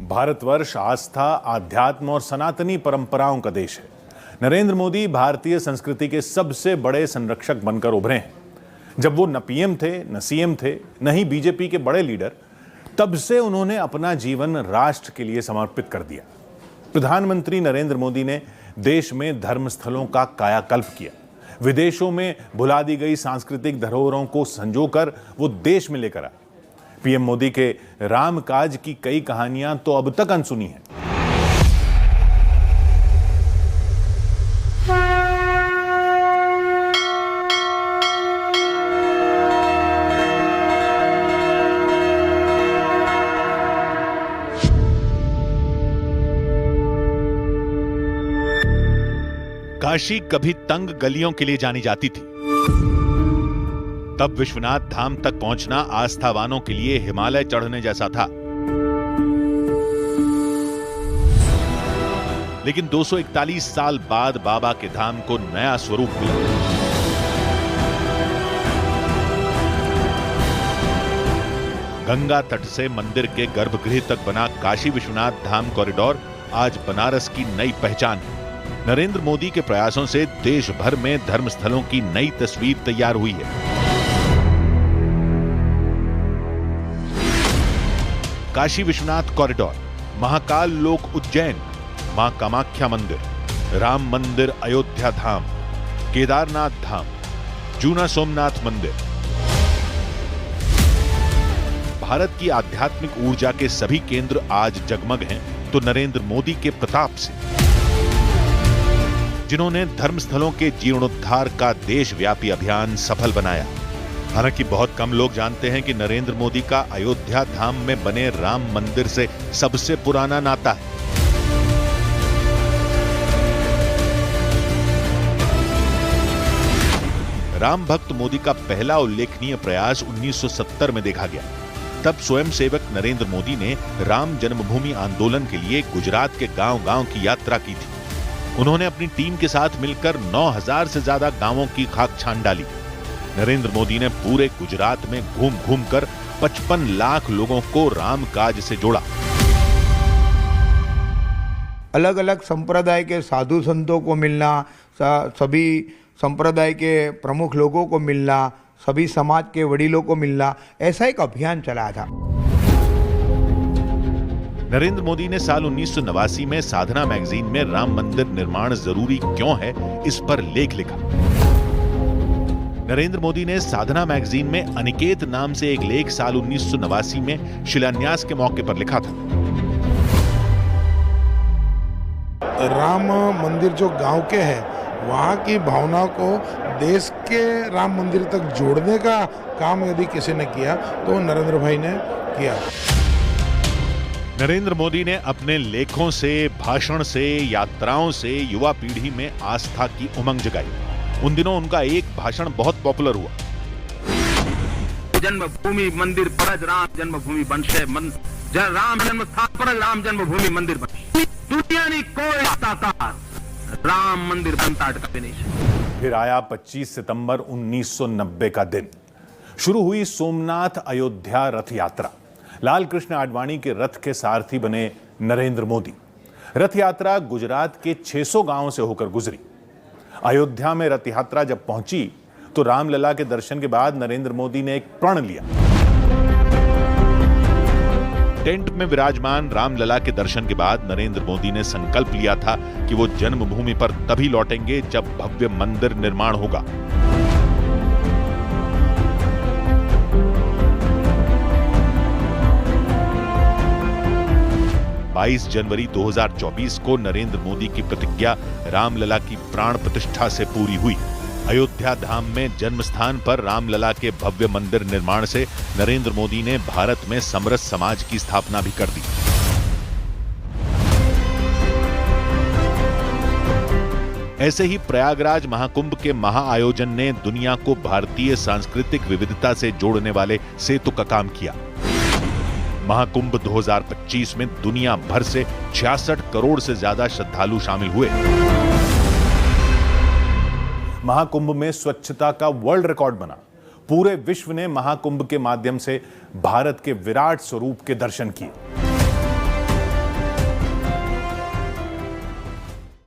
भारतवर्ष आस्था, आध्यात्म और सनातनी परंपराओं का देश है। नरेंद्र मोदी भारतीय संस्कृति के सबसे बड़े संरक्षक बनकर उभरे हैं। जब वो न पीएम थे, न सीएम थे, न ही बीजेपी के बड़े लीडर, तब से उन्होंने अपना जीवन राष्ट्र के लिए समर्पित कर दिया। प्रधानमंत्री नरेंद्र मोदी ने देश में धर्मस्थलों का कायाकल्प किया। विदेशों में भुला दी गई सांस्कृतिक धरोहरों को संजोकर वो देश में लेकर आए। पीएम मोदी के रामकाज की कई कहानियां तो अब तक अनसुनी हैं। काशी कभी तंग गलियों के लिए जानी जाती थी, तब विश्वनाथ धाम तक पहुंचना आस्थावानों के लिए हिमालय चढ़ने जैसा था। लेकिन 241 साल बाद बाबा के धाम को नया स्वरूप मिला। गंगा तट से मंदिर के गर्भगृह तक बना काशी विश्वनाथ धाम कॉरिडोर आज बनारस की नई पहचान है। नरेंद्र मोदी के प्रयासों से देश भर में धर्मस्थलों की नई तस्वीर तैयार हुई है। काशी विश्वनाथ कॉरिडोर, महाकाल लोक उज्जैन, मां कामाख्या मंदिर, राम मंदिर अयोध्या धाम, केदारनाथ धाम, जूना सोमनाथ मंदिर। भारत की आध्यात्मिक ऊर्जा के सभी केंद्र आज जगमग हैं तो नरेंद्र मोदी के प्रताप से, जिन्होंने धर्मस्थलों के जीर्णोद्धार का देशव्यापी अभियान सफल बनाया। हालांकि बहुत कम लोग जानते हैं कि नरेंद्र मोदी का अयोध्या धाम में बने राम मंदिर से सबसे पुराना नाता है। राम भक्त मोदी का पहला उल्लेखनीय प्रयास 1970 में देखा गया। तब स्वयंसेवक नरेंद्र मोदी ने राम जन्मभूमि आंदोलन के लिए गुजरात के गांव-गांव की यात्रा की थी। उन्होंने अपनी टीम के साथ मिलकर 9000 से ज्यादा गांवों की खाक छान डाली। नरेंद्र मोदी ने पूरे गुजरात में घूम घूम कर 55 लाख लोगों को राम काज से जोड़ा। अलग अलग संप्रदाय के साधु संतों को मिलना, सभी संप्रदाय के प्रमुख लोगों को मिलना, सभी समाज के वडीलों को मिलना, ऐसा एक अभियान चलाया था। नरेंद्र मोदी ने साल 1989 में साधना मैगजीन में राम मंदिर निर्माण जरूरी क्यों है इस पर लेख लिखा। नरेंद्र मोदी ने साधना मैगजीन में अनिकेत नाम से एक लेख साल 1989 में शिलान्यास के मौके पर लिखा था। राम मंदिर जो गांव के हैं, वहां की भावना को देश के राम मंदिर तक जोड़ने का काम यदि किसी ने किया तो नरेंद्र भाई ने किया। नरेंद्र मोदी ने अपने लेखों से, भाषण से, यात्राओं से युवा पीढ़ी में आस्था की उमंग जगाई। उन दिनों उनका एक भाषण बहुत पॉपुलर हुआ। जन्मभूमि मंदिर परज राम जन्मभूमि बनशे राम जन्म स्थान परज राम जन्मभूमि मंदिर बन दुनिया ने कोई ताकत राम मंदिर बनता अटके नहीं। फिर आया 25 सितंबर 1990 का दिन। शुरू हुई सोमनाथ अयोध्या रथ यात्रा। लाल कृष्ण आडवाणी के रथ के सारथी बने नरेंद्र मोदी। रथ यात्रा गुजरात के 600 गांवों से होकर गुजरी। अयोध्या में रथ यात्रा जब पहुंची तो रामलला के दर्शन के बाद नरेंद्र मोदी ने एक प्रण लिया। टेंट में विराजमान रामलला के दर्शन के बाद नरेंद्र मोदी ने संकल्प लिया था कि वो जन्मभूमि पर तभी लौटेंगे जब भव्य मंदिर निर्माण होगा। 22 जनवरी 2024 को नरेंद्र मोदी की प्रतिज्ञा रामलला की प्राण प्रतिष्ठा से पूरी हुई। अयोध्या धाम में जन्म स्थान पर रामलला के भव्य मंदिर निर्माण से नरेंद्र मोदी ने भारत में समरस समाज की स्थापना भी कर दी। ऐसे ही प्रयागराज महाकुंभ के महाआयोजन ने दुनिया को भारतीय सांस्कृतिक विविधता से जोड़ने वाले सेतु का काम किया। महाकुंभ 2025 में दुनिया भर से 66 करोड़ से ज्यादा श्रद्धालु शामिल हुए। महाकुंभ में स्वच्छता का वर्ल्ड रिकॉर्ड बना। पूरे विश्व ने महाकुंभ के माध्यम से भारत के विराट स्वरूप के दर्शन किए।